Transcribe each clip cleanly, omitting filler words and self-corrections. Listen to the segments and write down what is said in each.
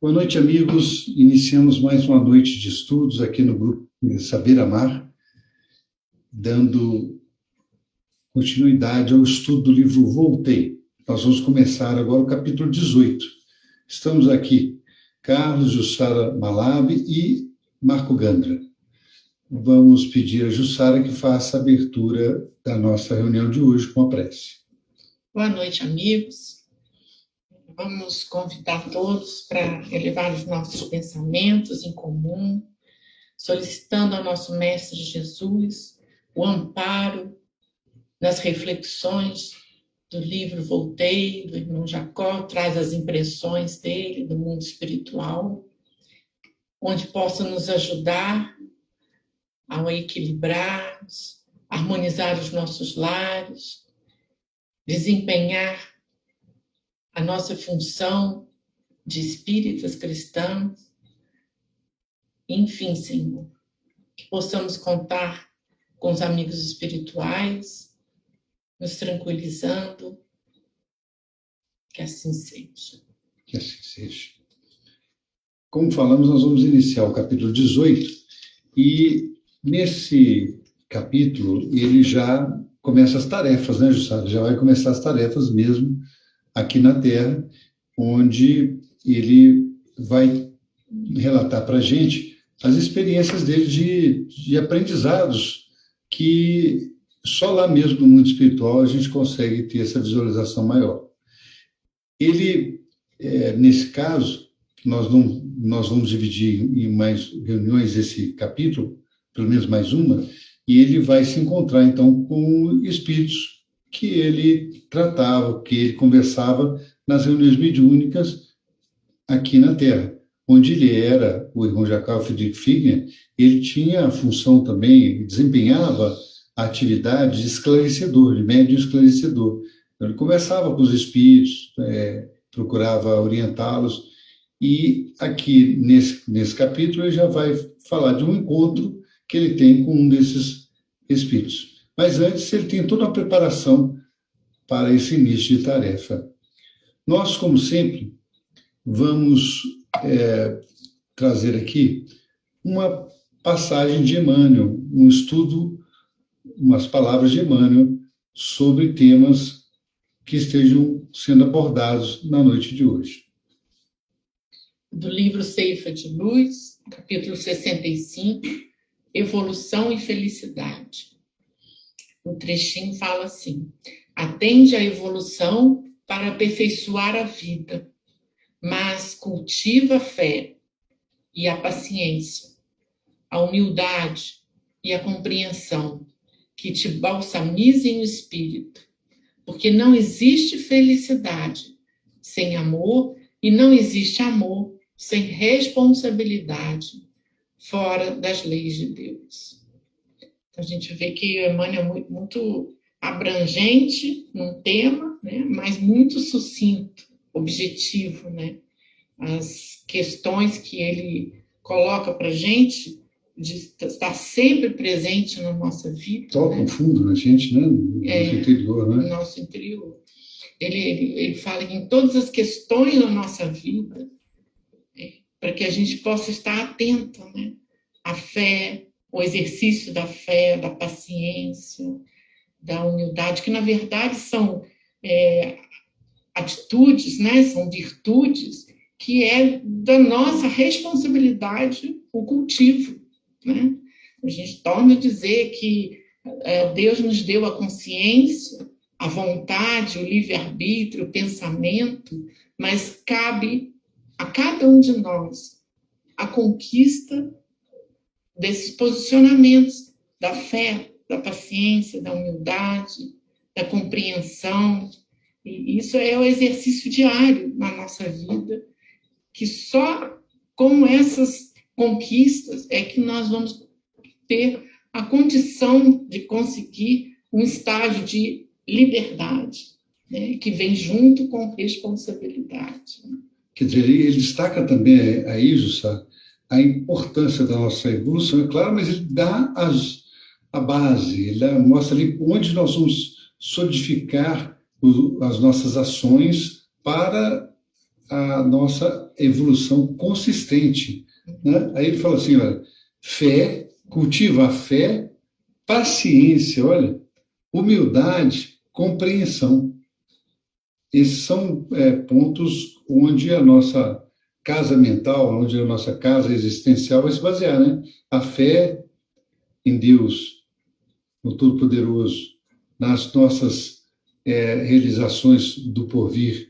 Boa noite, amigos. Iniciamos mais uma noite de estudos aqui no grupo Saber Amar, dando continuidade ao estudo do livro Voltei. Nós vamos começar agora o capítulo 18. Estamos aqui, Carlos, Jussara Malab e Marco Gandra. Vamos pedir a Jussara que faça a abertura da nossa reunião de hoje com a prece. Boa noite, amigos. Vamos convidar todos para elevar os nossos pensamentos em comum, solicitando ao nosso Mestre Jesus o amparo nas reflexões do livro Voltei, do irmão Jacó, traz as impressões dele do mundo espiritual, onde possa nos ajudar ao equilibrarmos, harmonizar os nossos lares, desempenhar a nossa função de espíritas cristãos. Enfim, Senhor, que possamos contar com os amigos espirituais, nos tranquilizando, que assim seja. Que assim seja. Como falamos, nós vamos iniciar o capítulo 18, e nesse capítulo ele já começa as tarefas, né, Jussara? Já vai começar as tarefas mesmo aqui na Terra, onde ele vai relatar para a gente as experiências dele de aprendizados que só lá mesmo no mundo espiritual a gente consegue ter essa visualização maior. Ele, nesse caso, nós vamos dividir em mais reuniões esse capítulo, pelo menos mais uma, e ele vai se encontrar, então, com espíritos que ele tratava, que ele conversava nas reuniões mediúnicas aqui na Terra, onde ele era, o irmão Jacó Friedrich Figner, ele tinha a função também, desempenhava a atividade de esclarecedor, de médium esclarecedor. Ele conversava com os espíritos, procurava orientá-los, e aqui nesse capítulo ele já vai falar de um encontro que ele tem com um desses espíritos. Mas antes ele tem toda a preparação para esse início de tarefa. Nós, como sempre, vamos trazer aqui uma passagem de Emmanuel, um estudo, umas palavras de Emmanuel sobre temas que estejam sendo abordados na noite de hoje. Do livro Ceifa de Luz, capítulo 65, Evolução e Felicidade. O trechinho fala assim: atende à evolução para aperfeiçoar a vida, mas cultiva a fé e a paciência, a humildade e a compreensão, que te balsamizem o espírito, porque não existe felicidade sem amor e não existe amor sem responsabilidade, fora das leis de Deus. Então, a gente vê que o Emmanuel é muito abrangente num tema, né, mas muito sucinto, objetivo, né? As questões que ele coloca para a gente, de estar sempre presente na nossa vida. Toca o fundo na gente, né? No nosso interior, né? No nosso interior. Ele fala que em todas as questões da nossa vida, para que a gente possa estar atento, né? A fé, o exercício da fé, da paciência, da humildade, que na verdade são atitudes, né? São virtudes que é da nossa responsabilidade o cultivo, né? A gente torna a dizer que Deus nos deu a consciência, a vontade, o livre-arbítrio, o pensamento, mas cabe a cada um de nós a conquista desses posicionamentos da fé, da paciência, da humildade, da compreensão. E isso é o exercício diário na nossa vida, que só com essas conquistas é que nós vamos ter a condição de conseguir um estágio de liberdade, né, que vem junto com responsabilidade. Quer dizer, ele destaca também aí, Jussara, a importância da nossa evolução, é claro, mas ele dá a base, ele mostra ali onde nós vamos solidificar as nossas ações para a nossa uma evolução consistente, né? Aí ele fala assim, olha, fé, cultiva a fé, paciência, olha, humildade, compreensão. Esses são pontos onde a nossa casa mental, onde a nossa casa existencial vai se basear, né? A fé em Deus, no Todo-Poderoso, nas nossas realizações do porvir,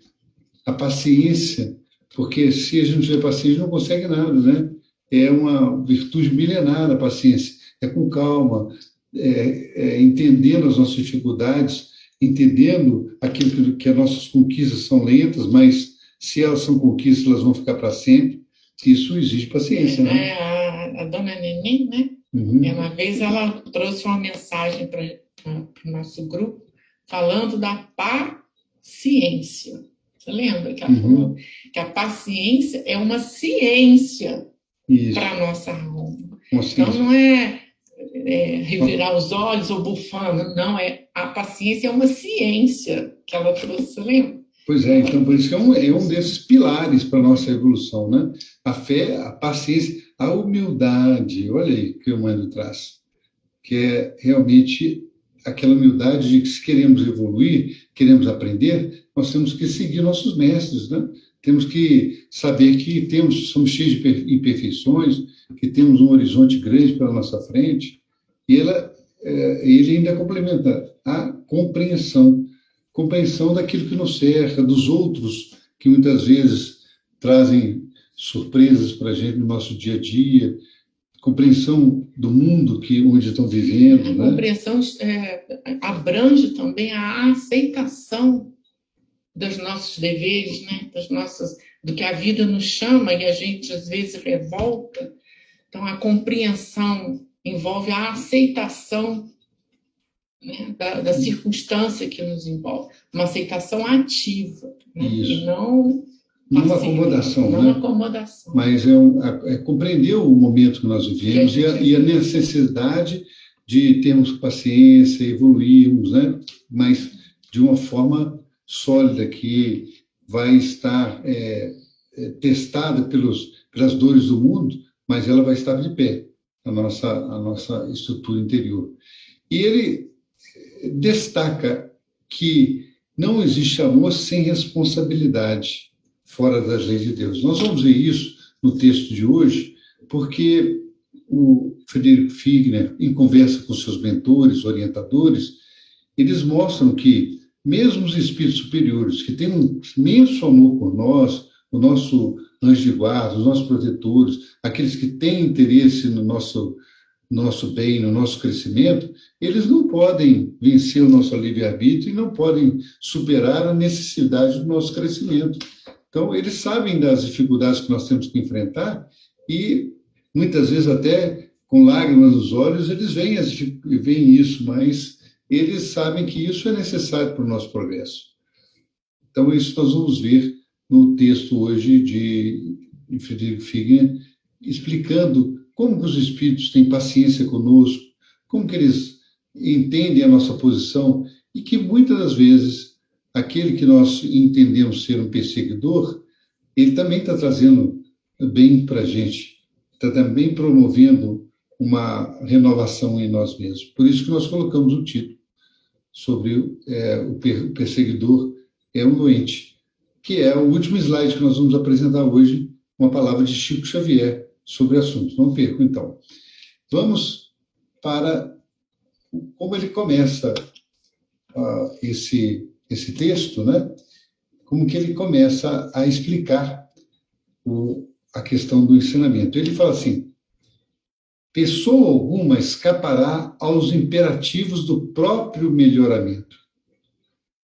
a paciência, porque se a gente não tiver paciência, não consegue nada, né? É uma virtude milenar a paciência. É com calma, entendendo as nossas dificuldades, entendendo aquilo que as nossas conquistas são lentas, mas se elas são conquistas, elas vão ficar para sempre. Isso exige paciência, né? A dona Neném, né? Uma vez ela trouxe uma mensagem para o nosso grupo falando da paciência. Você lembra que ela falou que a paciência é uma ciência para a nossa alma. Então, não é revirar os olhos ou bufando, não, a paciência é uma ciência que ela trouxe, você lembra? Pois é, então por isso que é um desses pilares para a nossa evolução, né? A fé, a paciência, a humildade, olha aí que o Emmanuel traz, que é realmente aquela humildade de que se queremos evoluir, queremos aprender, nós temos que seguir nossos mestres, né? Temos que saber que somos cheios de imperfeições, que temos um horizonte grande pela nossa frente, e ele ainda complementa a compreensão daquilo que nos cerca, dos outros, que muitas vezes trazem surpresas para a gente no nosso dia a dia, compreensão do mundo onde estão vivendo. A compreensão abrange também a aceitação dos nossos deveres, né? Do que a vida nos chama e a gente às vezes revolta. Então a compreensão envolve a aceitação, né, da circunstância que nos envolve, uma aceitação ativa, né? E não uma acomodação, não, né? Acomodação. Mas é compreender o momento que nós vivemos e a necessidade de termos paciência, evoluirmos, né? Mas de uma forma sólida que vai estar testada pelas dores do mundo, mas ela vai estar de pé, a nossa estrutura interior. E ele destaca que não existe amor sem responsabilidade fora das leis de Deus. Nós vamos ver isso no texto de hoje, porque o Frederico Figner, em conversa com seus mentores, orientadores, eles mostram que mesmo os espíritos superiores, que têm um imenso amor por nós, o nosso anjo de guarda, os nossos protetores, aqueles que têm interesse no nosso bem, no nosso crescimento, eles não podem vencer o nosso livre-arbítrio e não podem superar a necessidade do nosso crescimento. Então, eles sabem das dificuldades que nós temos que enfrentar e, muitas vezes, até com lágrimas nos olhos, eles veem isso, mas eles sabem que isso é necessário para o nosso progresso. Então, isso nós vamos ver no texto hoje de Frederico Figner, explicando como que os espíritos têm paciência conosco, como que eles entendem a nossa posição e que, muitas das vezes, aquele que nós entendemos ser um perseguidor, ele também está trazendo bem para a gente, está também promovendo uma renovação em nós mesmos. Por isso que nós colocamos o título sobre o perseguidor é um doente, que é o último slide que nós vamos apresentar hoje, uma palavra de Chico Xavier sobre o assunto. Não percam, então. Vamos para como ele começa esse texto, né? Como que ele começa a explicar a questão do ensinamento. Ele fala assim: pessoa alguma escapará aos imperativos do próprio melhoramento.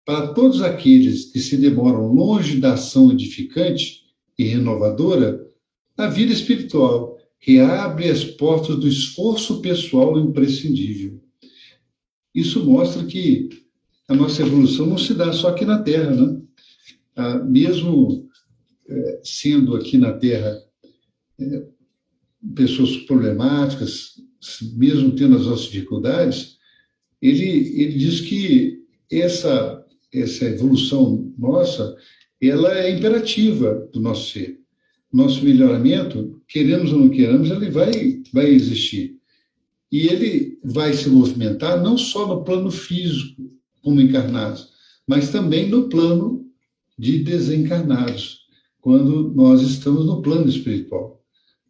Para todos aqueles que se demoram longe da ação edificante e renovadora, a vida espiritual reabre as portas do esforço pessoal imprescindível. Isso mostra que a nossa evolução não se dá só aqui na Terra, né? Mesmo sendo aqui na Terra pessoas problemáticas, mesmo tendo as nossas dificuldades, ele diz que essa evolução nossa, ela é imperativa do nosso ser. nosso melhoramento, queremos ou não queremos, ele vai existir. E ele vai se movimentar não só no plano físico, como encarnados, mas também no plano de desencarnados, quando nós estamos no plano espiritual.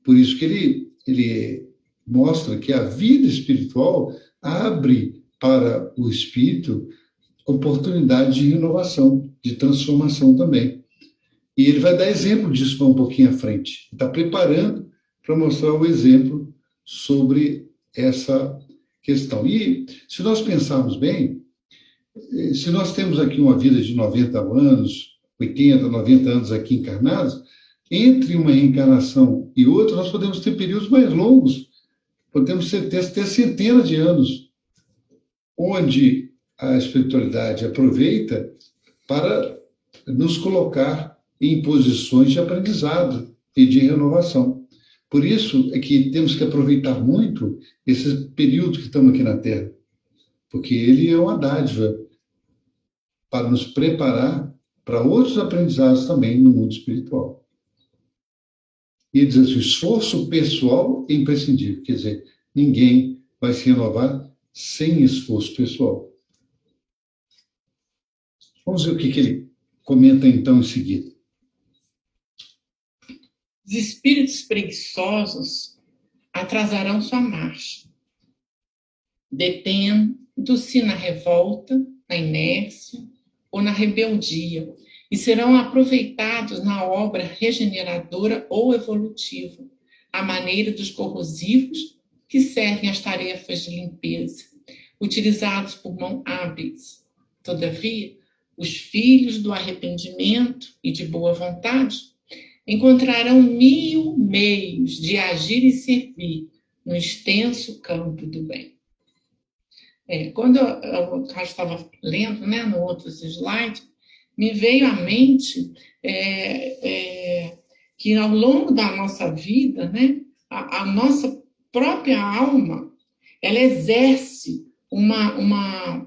Por isso que ele mostra que a vida espiritual abre para o espírito oportunidade de renovação, de transformação também. E ele vai dar exemplo disso um pouquinho à frente. Está preparando para mostrar o exemplo sobre essa questão. E se nós pensarmos bem, se nós temos aqui uma vida de 90 anos, 80, 90 anos aqui encarnados, entre uma reencarnação e outra, nós podemos ter períodos mais longos, podemos ter centenas de anos, onde a espiritualidade aproveita para nos colocar em posições de aprendizado e de renovação. Por isso é que temos que aproveitar muito esse período que estamos aqui na Terra, porque ele é uma dádiva para nos preparar para outros aprendizados também no mundo espiritual. E ele diz assim, o esforço pessoal é imprescindível, quer dizer, ninguém vai se renovar sem esforço pessoal. Vamos ver o que ele comenta então em seguida. Os espíritos preguiçosos atrasarão sua marcha, detendo-se na revolta, na inércia ou na rebeldia, e serão aproveitados na obra regeneradora ou evolutiva, à maneira dos corrosivos que servem às tarefas de limpeza, utilizados por mãos hábeis. Todavia, os filhos do arrependimento e de boa vontade encontrarão 1000 meios de agir e servir no extenso campo do bem. Quando eu estava lendo, né, no outro slide, me veio à mente que ao longo da nossa vida, né, a nossa própria alma, ela exerce uma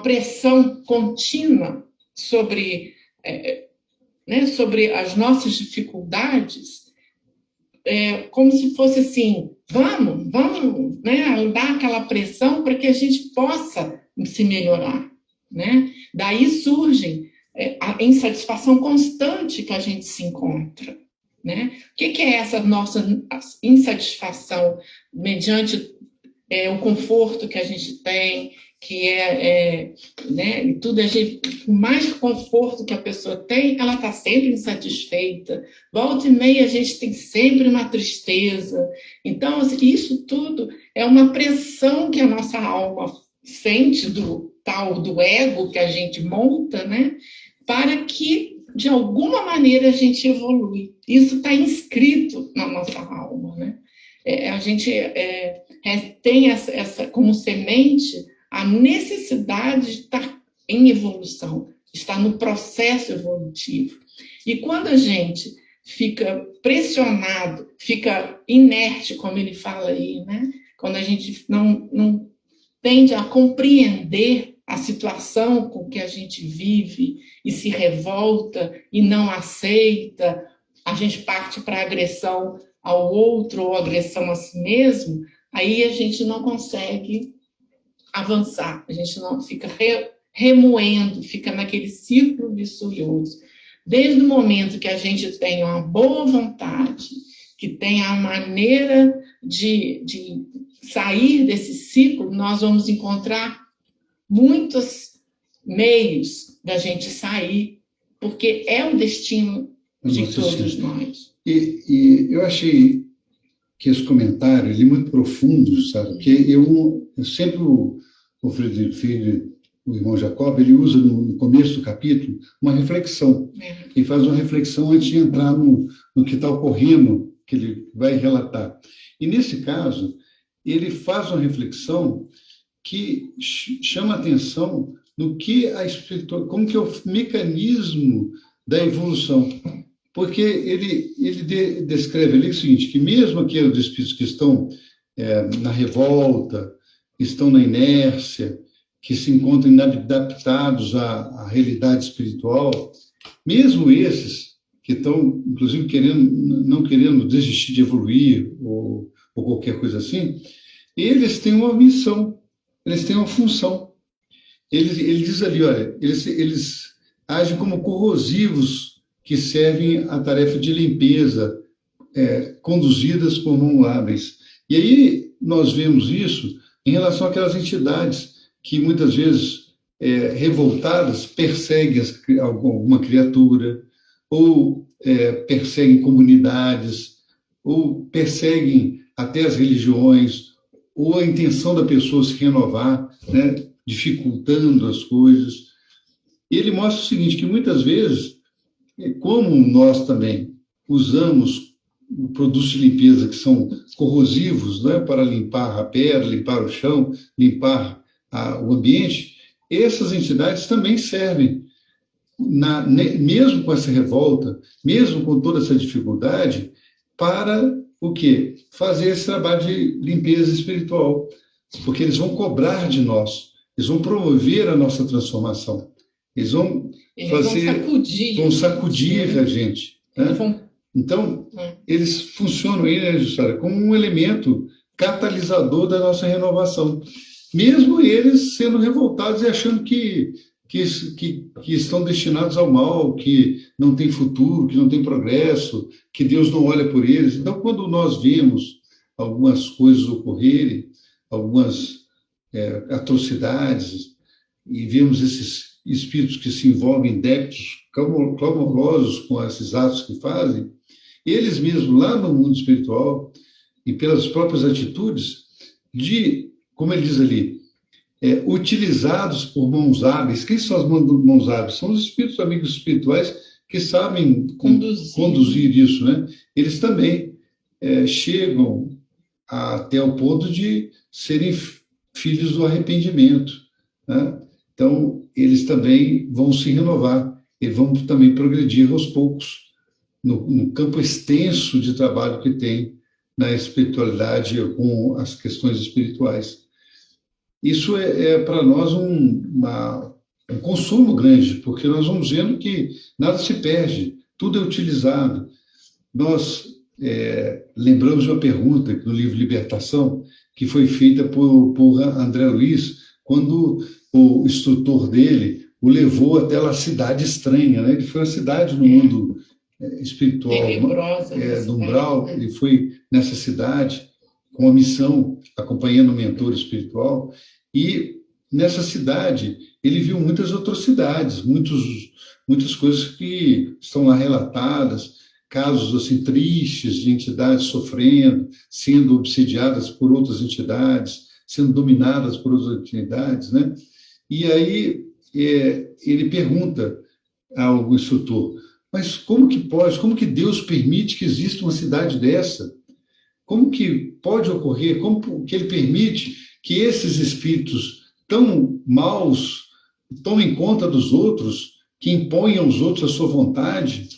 pressão contínua sobre as nossas dificuldades, como se fosse assim, vamos, né, dar aquela pressão para que a gente possa se melhorar, né? Daí surge a insatisfação constante que a gente se encontra, né? O que é essa nossa insatisfação mediante o conforto que a gente tem, que né, e tudo, por mais conforto que a pessoa tem, ela está sempre insatisfeita. Volta e meia a gente tem sempre uma tristeza. Então, isso tudo é uma pressão que a nossa alma sente do ego que a gente monta, né, para que, de alguma maneira, a gente evolui. Isso está inscrito na nossa alma, né? A gente tem essa como semente a necessidade de estar em evolução, estar no processo evolutivo. E quando a gente fica pressionado, fica inerte, como ele fala aí, né? Quando a gente não tende a compreender a situação com que a gente vive e se revolta e não aceita, a gente parte para a agressão ao outro ou agressão a si mesmo, aí a gente não consegue avançar, a gente não fica remoendo, fica naquele círculo vicioso. Desde o momento que a gente tem uma boa vontade, que tem a maneira de sair desse ciclo, nós vamos encontrar muitos meios da gente sair, porque é o destino de todos nós. E eu achei que esse comentário ele é muito profundo, sabe? Porque eu sempre, o Friedrich Filho, o irmão Jacob, ele usa no começo do capítulo uma reflexão. Ele faz uma reflexão antes de entrar no que está ocorrendo, que ele vai relatar. E nesse caso, ele faz uma reflexão que chama atenção no que como que é o mecanismo da evolução. Porque ele descreve ali o seguinte, que mesmo aqueles espíritos que estão na revolta, estão na inércia, que se encontram inadaptados à realidade espiritual, mesmo esses, que estão, inclusive, não querendo desistir de evoluir ou qualquer coisa assim, eles têm uma missão, eles têm uma função. Ele diz ali, olha, eles agem como corrosivos que servem à tarefa de limpeza, conduzidas por mãos hábeis. E aí nós vemos isso em relação àquelas entidades que muitas vezes, revoltadas, perseguem alguma criatura, ou perseguem comunidades, ou perseguem até as religiões, ou a intenção da pessoa se renovar, né, dificultando as coisas. E ele mostra o seguinte, que muitas vezes, como nós também usamos produtos de limpeza que são corrosivos, né, para limpar a pedra, limpar o chão, limpar o ambiente, essas entidades também servem, mesmo com essa revolta, mesmo com toda essa dificuldade, para o quê? Fazer esse trabalho de limpeza espiritual, porque eles vão cobrar de nós, eles vão promover a nossa transformação, eles vão sacudir a gente, né? Então, eles funcionam aí, né, Jussara, como um elemento catalisador da nossa renovação, mesmo eles sendo revoltados e achando que estão destinados ao mal, que não tem futuro, que não tem progresso, que Deus não olha por eles. Então, quando nós vemos algumas coisas ocorrerem, algumas atrocidades, e vemos esses espíritos que se envolvem em débitos clamorosos com esses atos que fazem, eles mesmos, lá no mundo espiritual, e pelas próprias atitudes, como ele diz ali, utilizados por mãos hábeis. Quem são as mãos hábeis? São os espíritos amigos espirituais que sabem conduzir isso, né? Eles também chegam até o ponto de serem filhos do arrependimento, né? Então, eles também vão se renovar, eles vão também progredir aos poucos no campo extenso de trabalho que tem na espiritualidade com as questões espirituais. Isso para nós um consolo grande, porque nós vamos vendo que nada se perde, tudo é utilizado. Nós lembramos de uma pergunta no livro Libertação, que foi feita por André Luiz, quando o instrutor dele o levou até uma cidade estranha, né? Ele foi uma cidade no mundo espiritual, do umbral, ele foi nessa cidade com a missão, acompanhando o mentor espiritual, e nessa cidade ele viu muitas atrocidades, muitas coisas que estão lá relatadas, casos assim tristes de entidades sofrendo, sendo obsidiadas por outras entidades, sendo dominadas por outras entidades, né? E aí ele pergunta ao instrutor, mas como que Deus permite que exista uma cidade dessa? Como que pode ocorrer? Como que ele permite que esses espíritos tão maus tomem conta dos outros, que impõem aos outros a sua vontade?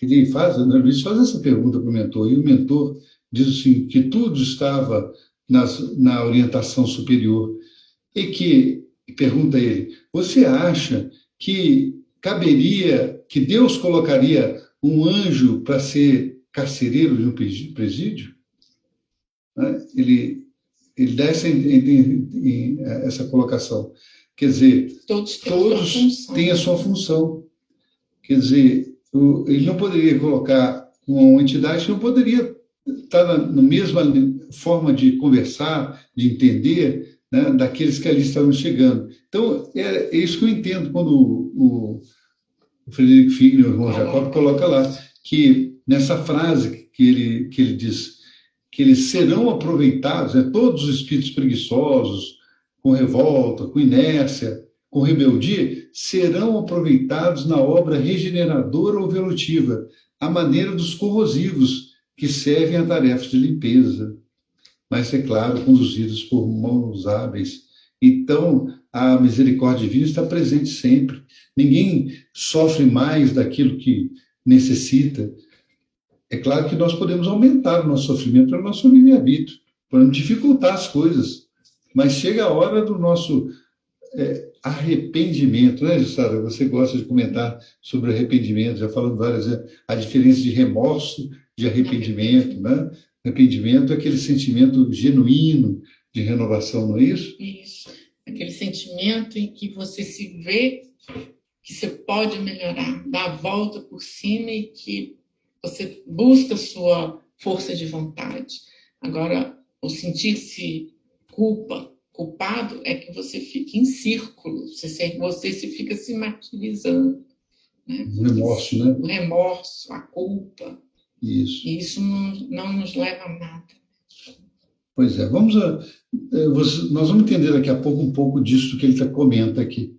André Luiz faz essa pergunta para o mentor, e o mentor diz assim, que tudo estava na orientação superior, e que pergunta a ele, você acha que que Deus colocaria um anjo para ser carcereiro de um presídio? Ele dá essa colocação. Quer dizer, todos têm a sua função. Quer dizer, ele não poderia colocar uma entidade que não poderia estar na mesma forma de conversar, de entender, né, daqueles que ali estavam chegando. Então, é isso que eu entendo quando o Frederico Figner, o irmão Jacob, coloca lá, que nessa frase que ele diz que eles serão aproveitados, né, todos os espíritos preguiçosos, com revolta, com inércia, com rebeldia, serão aproveitados na obra regeneradora ou evolutiva, à maneira dos corrosivos que servem a tarefas de limpeza, mas, é claro, conduzidos por mãos hábeis. Então, a misericórdia divina está presente sempre. Ninguém sofre mais daquilo que necessita. É claro que nós podemos aumentar o nosso sofrimento pelo nosso livre-arbítrio, para não dificultar as coisas, mas chega a hora do nosso arrependimento, né, Jussara? Você gosta de comentar sobre arrependimento, já falando várias vezes, a diferença de remorso de arrependimento, né? Arrependimento é aquele sentimento genuíno de renovação, não é isso? Isso. Aquele sentimento em que você se vê que você pode melhorar, dar a volta por cima e que você busca sua força de vontade. Agora, o sentir-se culpado é que você fica em círculo, você se fica se martirizando. Né? O remorso, né? O remorso, a culpa. Isso. E isso não nos leva a nada. Pois é, nós vamos entender daqui a pouco um pouco disso que ele comenta aqui.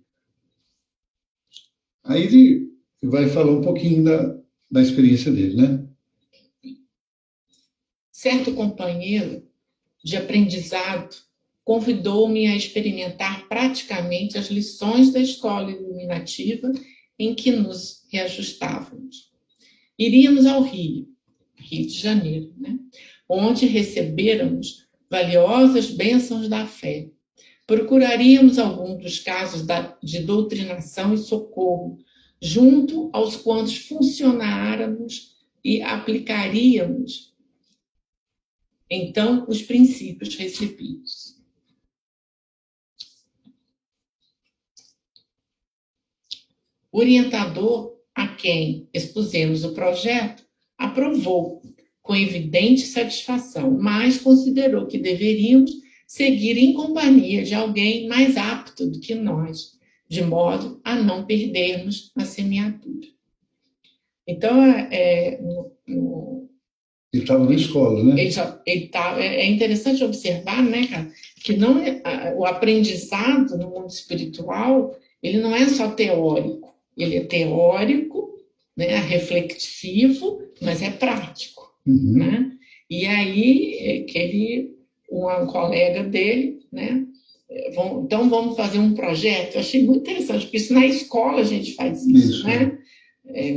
Aí ele vai falar um pouquinho da experiência dele, né? Certo companheiro de aprendizado convidou-me a experimentar praticamente as lições da escola iluminativa em que nos reajustávamos. Iríamos ao Rio de Janeiro, né? Onde recebêramos valiosas bênçãos da fé. Procuraríamos algum dos casos de doutrinação e socorro, junto aos quantos funcionáramos e aplicaríamos, então, os princípios recebidos. O orientador a quem expusemos o projeto aprovou com evidente satisfação, mas considerou que deveríamos seguir em companhia de alguém mais apto do que nós, de modo a não perdermos a semeadura. Então, ele estava na escola, né? É interessante observar, né, cara, que não o aprendizado no mundo espiritual, ele não é só teórico, ele é teórico, né, reflexivo, mas é prático. Uhum. Né? E aí, um colega dele, né, então vamos fazer um projeto. Eu achei muito interessante, porque isso na escola a gente faz isso, né?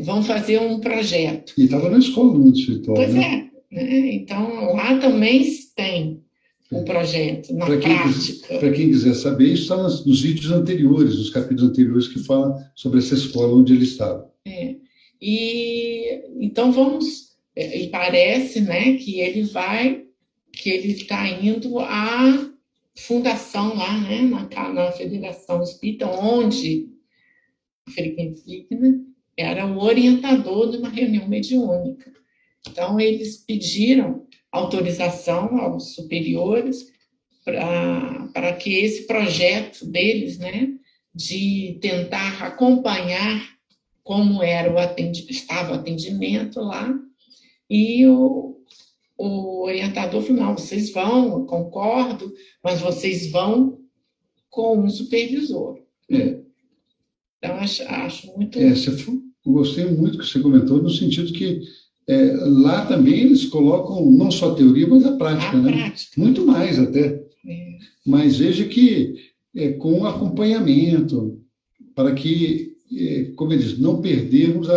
Vamos fazer um projeto. E estava na escola no mundo espiritual, pois né? Né? Então, lá também tem um projeto, na prática. Para quem quiser saber, isso está nos vídeos anteriores, nos capítulos anteriores que falam sobre essa escola onde ele estava. E então e parece, né, que ele está indo à fundação lá, né, na Federação Espírita, onde a Friedrich era o orientador de uma reunião mediúnica. Então, eles pediram autorização aos superiores para que esse projeto deles, né, de tentar acompanhar como estava o atendimento lá, e o orientador falou, não, vocês vão, eu concordo, mas vocês vão com um supervisor. Então, acho muito... Eu gostei muito que você comentou, no sentido que lá também eles colocam não só a teoria, mas a prática, né? Prática. Muito mais até. Mas veja que com acompanhamento, para que, como eu disse, não perdermos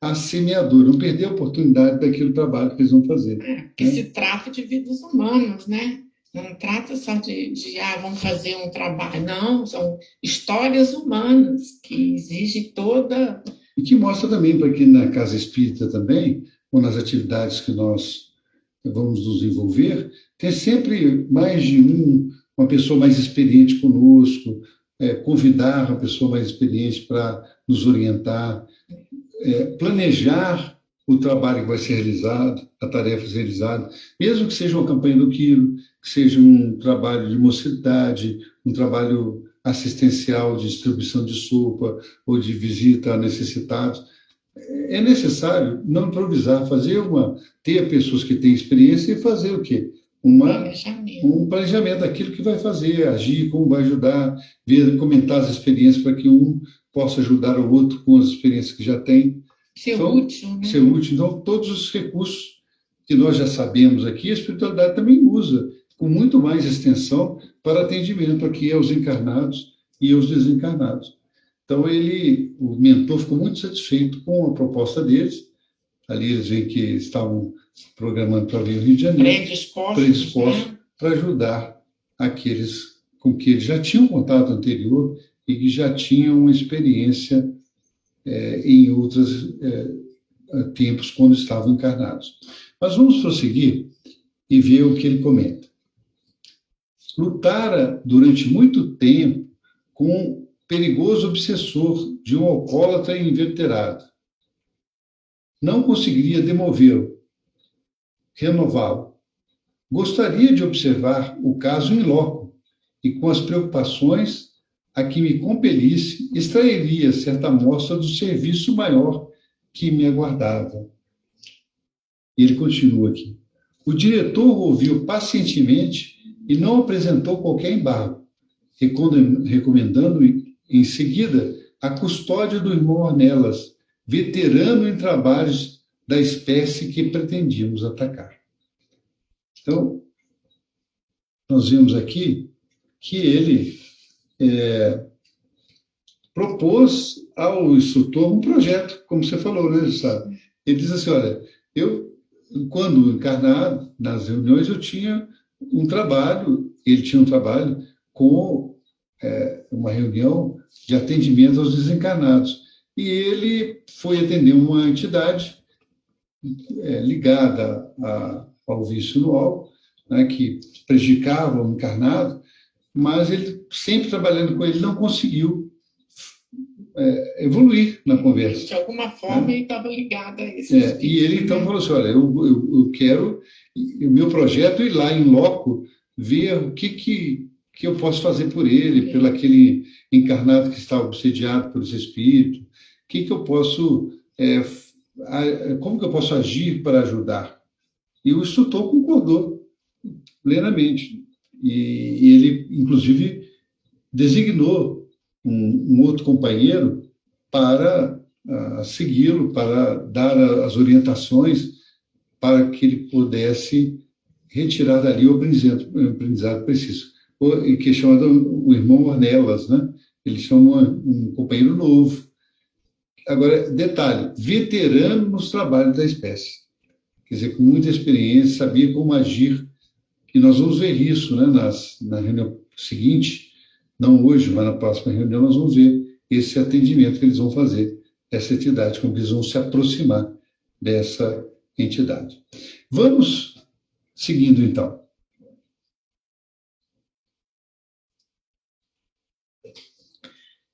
a semeadura, não perder a oportunidade daquele trabalho que eles vão fazer. Porque se trata de vidas humanas, né? Não trata só de vamos fazer um trabalho. Não, são histórias humanas que exigem toda... E que mostra também para quem na Casa Espírita também, ou nas atividades que nós vamos nos envolver, tem sempre mais de uma pessoa mais experiente conosco, convidar uma pessoa mais experiente para nos orientar, planejar o trabalho que vai ser realizado, a tarefa a ser realizada, mesmo que seja uma campanha do quilo, que seja um trabalho de mocidade, um trabalho assistencial de distribuição de sopa ou de visita a necessitados. É necessário não improvisar, ter pessoas que têm experiência e fazer o quê? Um planejamento daquilo que vai fazer, agir, como vai ajudar, comentar as experiências para que um possa ajudar o outro com as experiências que já tem. Ser útil, né? Ser útil. Então, todos os recursos que nós já sabemos aqui, a espiritualidade também usa, com muito mais extensão, para atendimento aqui aos encarnados e aos desencarnados. Então, o mentor ficou muito satisfeito com a proposta deles. Ali eles veem que estavam programando para vir ao Rio de Janeiro, predispostos, né? Para ajudar aqueles com que eles já tinham contato anterior e que já tinham uma experiência em outros tempos, quando estavam encarnados. Mas vamos prosseguir e ver o que ele comenta. Lutara durante muito tempo com um perigoso obsessor de um alcoólatra inveterado. Não conseguiria demovê-lo, renová-lo. Gostaria de observar o caso em loco e, com as preocupações a que me compelisse, extrairia certa amostra do serviço maior que me aguardava. E ele continua aqui. O diretor ouviu pacientemente e não apresentou qualquer embargo, recomendando em seguida a custódia do irmão Ornelas, veterano em trabalhos da espécie que pretendíamos atacar. Então, nós vemos aqui que ele propôs ao instrutor um projeto, como você falou, né, sabe? Ele diz assim, olha, eu, quando encarnado, nas reuniões, eu tinha um trabalho, ele tinha um trabalho com uma reunião de atendimento aos desencarnados. E ele foi atender uma entidade ligada ao vício no álcool, né, que prejudicava o encarnado, mas ele, sempre trabalhando com ele, não conseguiu evoluir na conversa. De alguma forma, ele estava ligado a esse e ele, então, falou assim, olha, eu quero, o meu projeto, ir lá em loco, ver o que eu posso fazer por ele, pelo aquele encarnado que está obsediado por esse espírito, que eu posso, como que eu posso agir para ajudar? E o instrutor concordou plenamente. E ele, inclusive, designou um outro companheiro para segui-lo, para dar as orientações para que ele pudesse retirar dali o aprendizado preciso, que é chamado o irmão Ornelas, né? Ele chama um companheiro novo. Agora, detalhe, veterano nos trabalhos da espécie, quer dizer, com muita experiência, sabia como agir, e nós vamos ver isso, né, na reunião seguinte, não hoje, mas na próxima reunião nós vamos ver esse atendimento que eles vão fazer, essa entidade, como eles vão se aproximar dessa entidade. Vamos seguindo, então.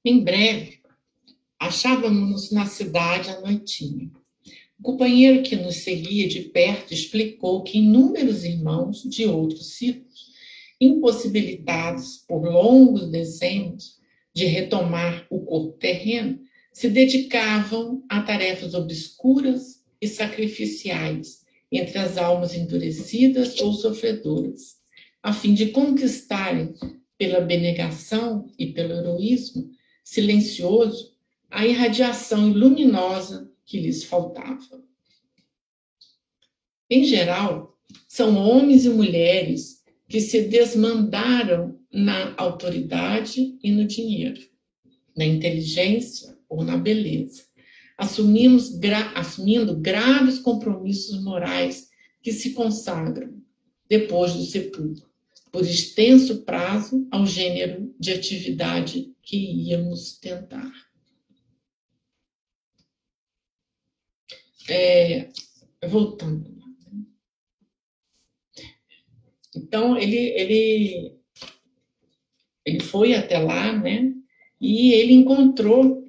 Em breve, achávamos-nos na cidade à noitinha. O companheiro que nos seguia de perto explicou que inúmeros irmãos de outros círculos, impossibilitados por longos desenhos de retomar o corpo terreno, se dedicavam a tarefas obscuras e sacrificiais entre as almas endurecidas ou sofredoras, a fim de conquistarem, pela abnegação e pelo heroísmo silencioso, a irradiação luminosa que lhes faltava. Em geral, são homens e mulheres que se desmandaram na autoridade e no dinheiro, na inteligência ou na beleza, assumindo graves compromissos morais que se consagram, depois do sepulcro, por extenso prazo ao gênero de atividade que íamos tentar. Voltando. Então, ele foi até lá, né? E ele encontrou,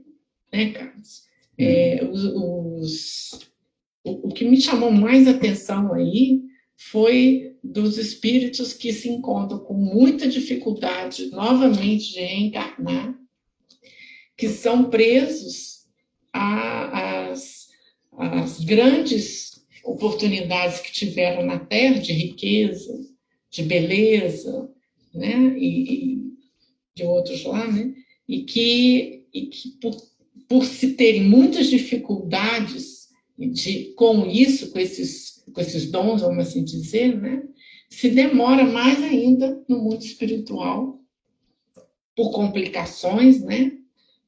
né, Carlos? O que me chamou mais atenção aí foi dos espíritos que se encontram com muita dificuldade novamente de reencarnar, que são presos às grandes oportunidades que tiveram na Terra, de riqueza, de beleza, né? e de outros lá, né? e que por se terem muitas dificuldades com isso, com esses dons, vamos assim dizer, né? Se demora mais ainda no mundo espiritual, por complicações, né?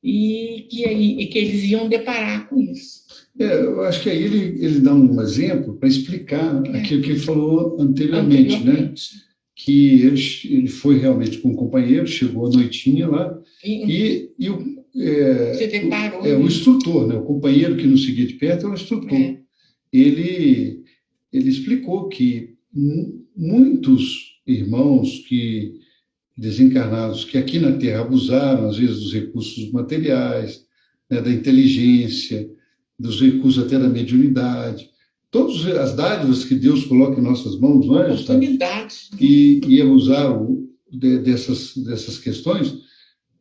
E que eles iam deparar com isso. Eu acho que aí ele dá um exemplo para explicar aquilo que ele falou anteriormente, né? que ele foi realmente com um companheiro, chegou à noitinha lá, e Se deparou, o instrutor, né, o companheiro que não seguia de perto é o instrutor. Ele explicou que muitos irmãos que desencarnados que aqui na Terra abusaram, às vezes, dos recursos materiais, né, da inteligência, dos recursos até da mediunidade, todas as dádivas que Deus coloca em nossas mãos, não é? Oportunidades. E abusaram dessas questões,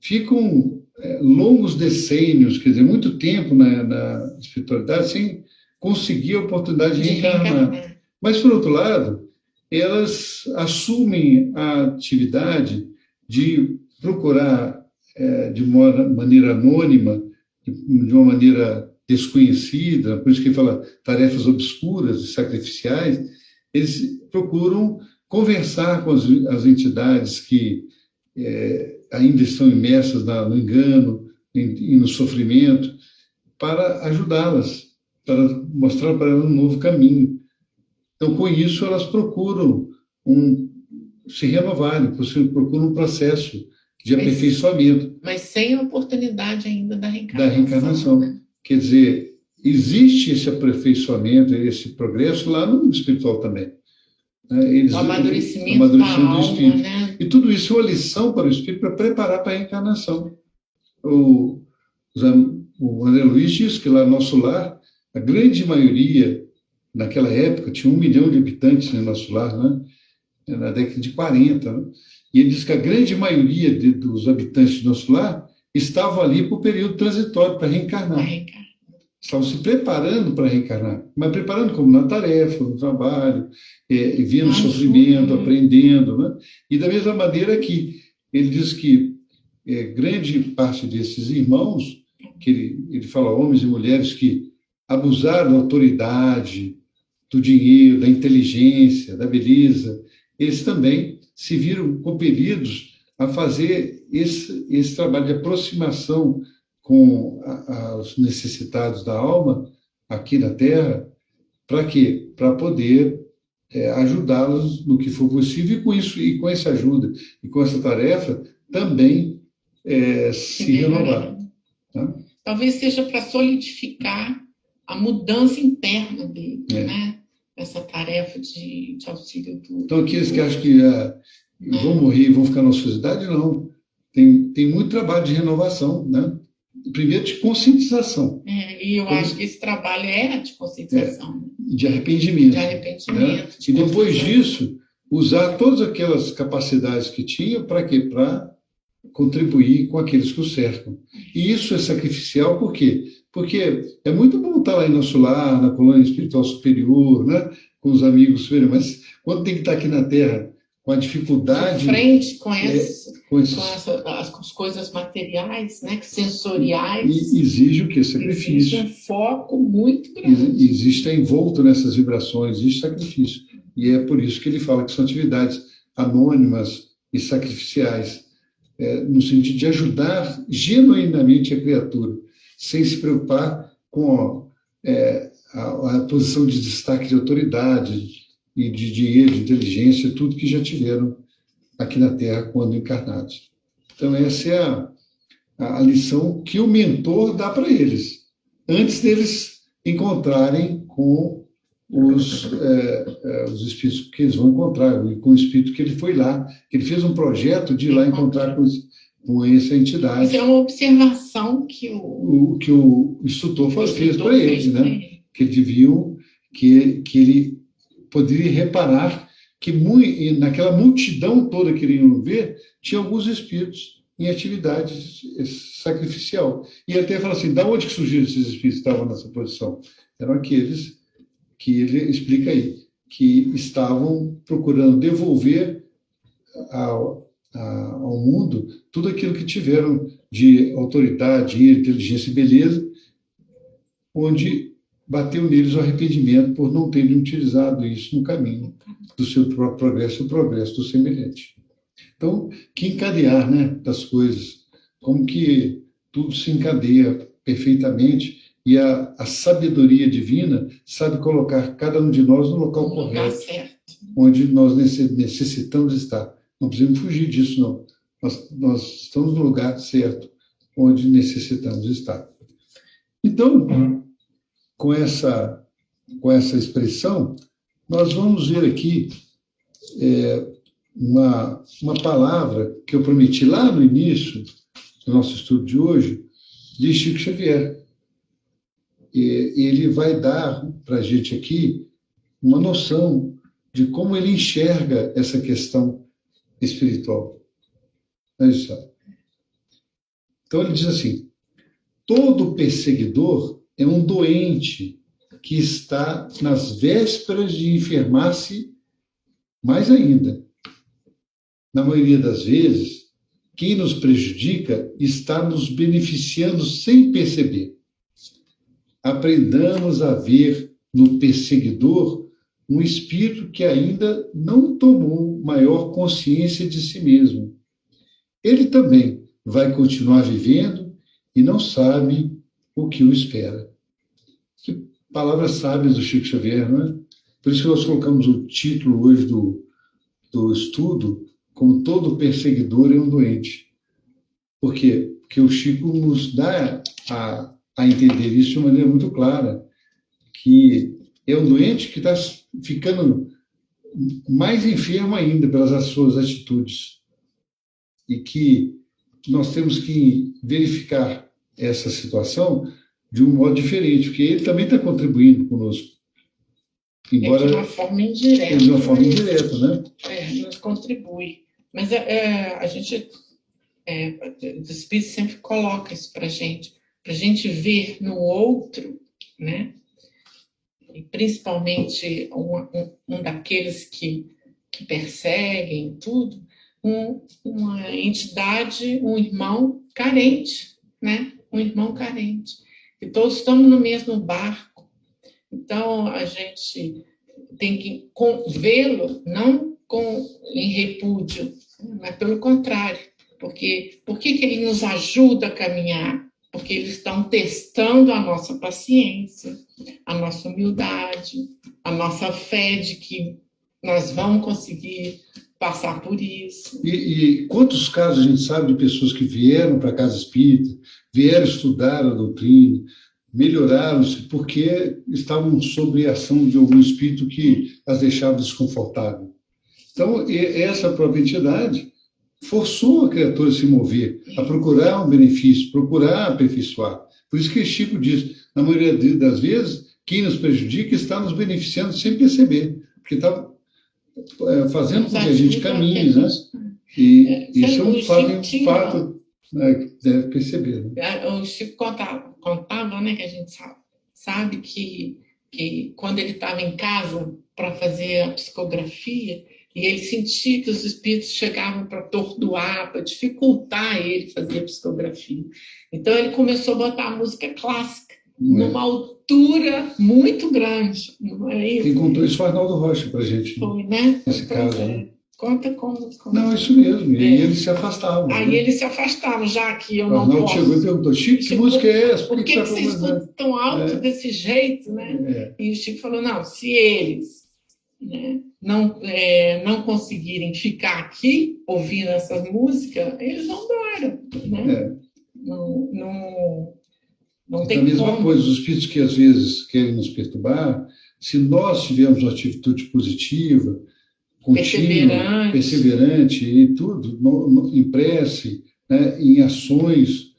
ficam longos decênios, quer dizer, muito tempo na espiritualidade sem conseguir a oportunidade de reencarnar. Mas, por outro lado, elas assumem a atividade de procurar, de uma maneira anônima, de uma maneira desconhecida, por isso que ele fala tarefas obscuras e sacrificiais, eles procuram conversar com as entidades que ainda estão imersas no engano e no sofrimento, para ajudá-las, para mostrar para elas um novo caminho. Então, com isso, elas procuram se renovarem, procuram um processo de aperfeiçoamento. Mas sem a oportunidade ainda da reencarnação. Né? Quer dizer, existe esse aperfeiçoamento, esse progresso lá no mundo espiritual também. O amadurecimento da alma, né? E tudo isso é uma lição para o espírito para preparar para a reencarnação. O André Luiz diz que lá no nosso lar, a grande maioria, naquela época, tinha 1 milhão de habitantes no nosso lar, né? Na década de 40. Né? E ele diz que a grande maioria dos habitantes do nosso lar estavam ali para o período transitório, para reencarnar. Estavam se preparando para reencarnar, mas preparando como na tarefa, no trabalho, vendo o sofrimento, aprendendo. Né? E da mesma maneira que ele diz que grande parte desses irmãos, que ele fala homens e mulheres que abusaram da autoridade, do dinheiro, da inteligência, da beleza, eles também se viram compelidos a fazer esse trabalho de aproximação com os necessitados da alma aqui na Terra. Para quê? Para poder ajudá-los no que for possível, e com isso, e com essa ajuda, e com essa tarefa, também se renovar. Tá? Talvez seja para solidificar a mudança interna dele, né? Essa tarefa de auxílio do... Então, aqueles que acham que vão morrer e vão ficar na sociedade, não. Tem muito trabalho de renovação, né? Primeiro, de conscientização. E eu acho que esse trabalho de conscientização. De arrependimento. De arrependimento. Né? E depois disso, usar todas aquelas capacidades que tinha para quê? Para contribuir com aqueles que o cercam. E isso é sacrificial por quê? Porque é muito bom estar lá em nosso lar, na colônia espiritual superior, né? Com os amigos superiores, mas quando tem que estar aqui na Terra com a dificuldade... De frente com as coisas materiais, né? Sensoriais. E exige o quê? Sacrifício. Existe um foco muito grande. Existe envolto nessas vibrações, existe sacrifício. E é por isso que ele fala que são atividades anônimas e sacrificiais, no sentido de ajudar genuinamente a criatura, sem se preocupar com a posição de destaque de autoridade e de dinheiro, de inteligência, tudo que já tiveram aqui na Terra quando encarnados. Então, essa é a lição que o mentor dá para eles, antes deles encontrarem com os espíritos que eles vão encontrar, com o espírito que ele foi lá, que ele fez um projeto de ir lá encontrar com essa entidade. Isso é uma observação que o instrutor fez para eles, né? Que deviam, que ele poderia reparar que naquela multidão toda que iriam ver, tinha alguns espíritos em atividade sacrificial. E até fala assim, da onde que surgiram esses espíritos que estavam nessa posição? Eram aqueles que ele explica aí, que estavam procurando devolver ao mundo tudo aquilo que tiveram de autoridade, dinheiro, inteligência e beleza, onde bateu neles o arrependimento por não terem utilizado isso no caminho do seu próprio progresso e o progresso do semelhante. Então, que encadear, né, das coisas, como que tudo se encadeia perfeitamente e a sabedoria divina sabe colocar cada um de nós no local correto. Certo. onde nós necessitamos estar. Não precisamos fugir disso, não. Nós estamos no lugar certo, onde necessitamos estar. Então, com essa expressão, nós vamos ver aqui uma palavra que eu prometi lá no início do nosso estudo de hoje, de Chico Xavier. Ele vai dar para a gente aqui uma noção de como ele enxerga essa questão espiritual. Então, ele diz assim: todo perseguidor é um doente que está nas vésperas de enfermar-se mais ainda. Na maioria das vezes, quem nos prejudica está nos beneficiando sem perceber. Aprendamos a ver no perseguidor um espírito que ainda não tomou maior consciência de si mesmo. Ele também vai continuar vivendo e não sabe o que o espera. Que palavras sábias do Chico Xavier, não é? Por isso que nós colocamos o título hoje do estudo como todo perseguidor é um doente. Por quê? Porque o Chico nos dá a entender isso de uma maneira muito clara, que é um doente que está ficando mais enfermo ainda pelas suas atitudes. E que nós temos que verificar essa situação de um modo diferente, porque ele também está contribuindo conosco. Embora, de uma forma indireta. De uma forma indireta, né? Nos contribui. Mas a gente, o Espírito sempre coloca isso para a gente ver no outro, né? E principalmente um daqueles que perseguem tudo, uma entidade, um irmão carente, né? Um irmão carente. E todos estamos no mesmo barco. Então, a gente tem que vê-lo não em repúdio, mas pelo contrário. Porque por que ele nos ajuda a caminhar? Porque eles estão testando a nossa paciência, a nossa humildade, a nossa fé de que nós vamos conseguir passar por isso. E quantos casos a gente sabe de pessoas que vieram para a casa espírita, vieram estudar a doutrina, melhoraram-se porque estavam sob a ação de algum espírito que as deixava desconfortáveis. Então, essa própria entidade forçou a criatura a se mover, a procurar um benefício, procurar aperfeiçoar. Por isso que Chico diz, na maioria das vezes, quem nos prejudica está nos beneficiando sem perceber, porque está fazendo com que a gente caminhe, né? E isso é um fato que deve perceber. Né? O Chico contava, né, que a gente sabe que quando ele estava em casa para fazer a psicografia, e ele sentia que os espíritos chegavam para atordoar, para dificultar ele fazer a psicografia. Então, ele começou a botar a música clássica numa altura muito grande. Não é isso? Quem contou isso foi Arnaldo Rocha para a gente. Foi, né? Nesse caso. Né? Conta como... Não, isso mesmo. E ele se afastava. Aí ele se afastava, já que eu não Arnaldo posso. chegou e perguntou, Chico, que música é essa? Por que você escuta tão alto desse jeito, né? E o Chico falou, não, se eles... né, não conseguirem ficar aqui ouvindo essas músicas, eles vão embora. Né? Não tem a mesma como. coisa, os espíritos que às vezes querem nos perturbar, se nós tivermos uma atitude positiva, contínua, perseverante e tudo, em prece, né, em ações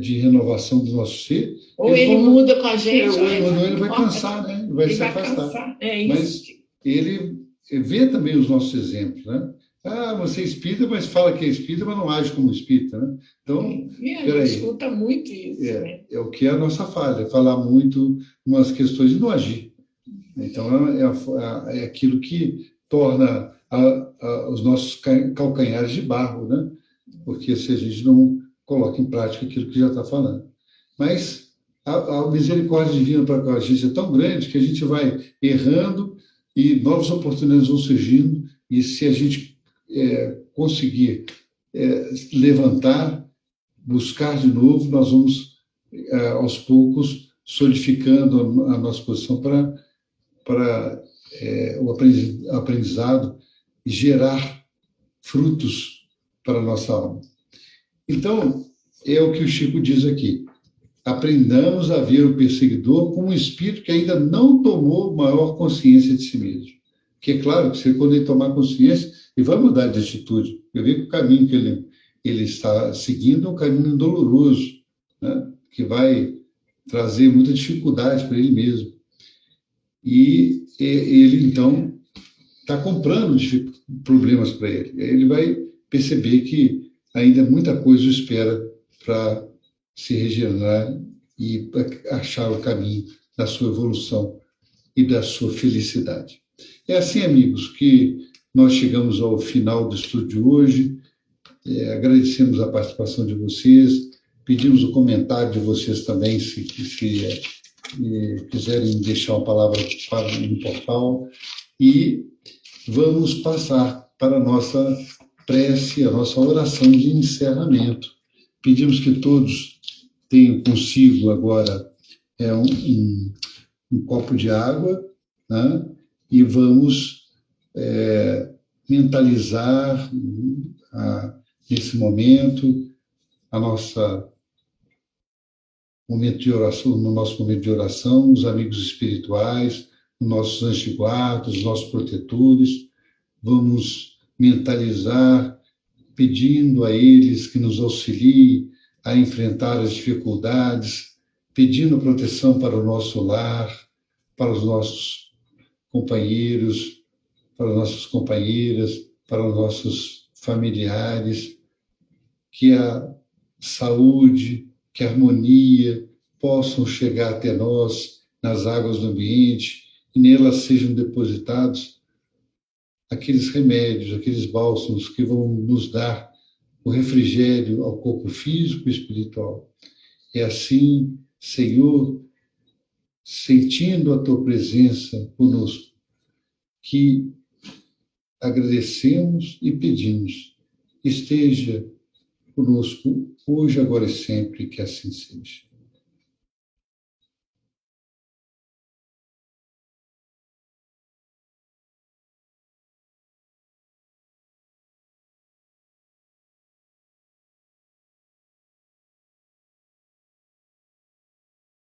de renovação do nosso ser. Ou ele muda com a gente, ou ele vai cansar, né? Vai se afastar. Cansar. É isso. Mas ele vê também os nossos exemplos, né? Ah, você é espírita, mas fala que é espírita, mas não age como espírita, né? Então, peraí. Escuta muito isso, né? É o que é a nossa falha, falar muito umas questões de não agir. Então, é aquilo que torna os nossos calcanhares de barro, né? Porque se a gente não coloca em prática aquilo que já está falando. Mas a misericórdia divina para com a gente é tão grande que a gente vai errando e novas oportunidades vão surgindo, e se a gente conseguir levantar, buscar de novo, nós vamos, aos poucos, solidificando a nossa posição para o aprendizado e gerar frutos para a nossa alma. Então, é o que o Chico diz aqui. Aprendamos a ver o perseguidor como um espírito que ainda não tomou maior consciência de si mesmo. Que é claro que quando ele tomar consciência, ele vai mudar de atitude. Eu vejo que o caminho que ele está seguindo é um caminho doloroso, né? Que vai trazer muita dificuldade para ele mesmo. E ele, então, está comprando problemas para ele. Ele vai perceber que ainda muita coisa o espera para se regenerar e achar o caminho da sua evolução e da sua felicidade. É assim, amigos, que nós chegamos ao final do estudo de hoje. Agradecemos a participação de vocês, pedimos o comentário de vocês também, se quiserem deixar uma palavra no portal, e vamos passar para a nossa prece, a nossa oração de encerramento. Pedimos que todos tenham consigo agora um copo de água, né? E vamos mentalizar nesse momento a nossa momento de oração, no nosso momento de oração, os amigos espirituais, os nossos anjos de guarda, os nossos protetores. Vamos mentalizar, pedindo a eles que nos auxiliem a enfrentar as dificuldades, pedindo proteção para o nosso lar, para os nossos companheiros, para as nossas companheiras, para os nossos familiares, que a saúde, que a harmonia possam chegar até nós nas águas do ambiente e nelas sejam depositados aqueles remédios, aqueles bálsamos que vão nos dar o refrigério ao corpo físico e espiritual. É assim, Senhor, sentindo a Tua presença conosco, que agradecemos e pedimos, esteja conosco hoje, agora e sempre, que assim seja.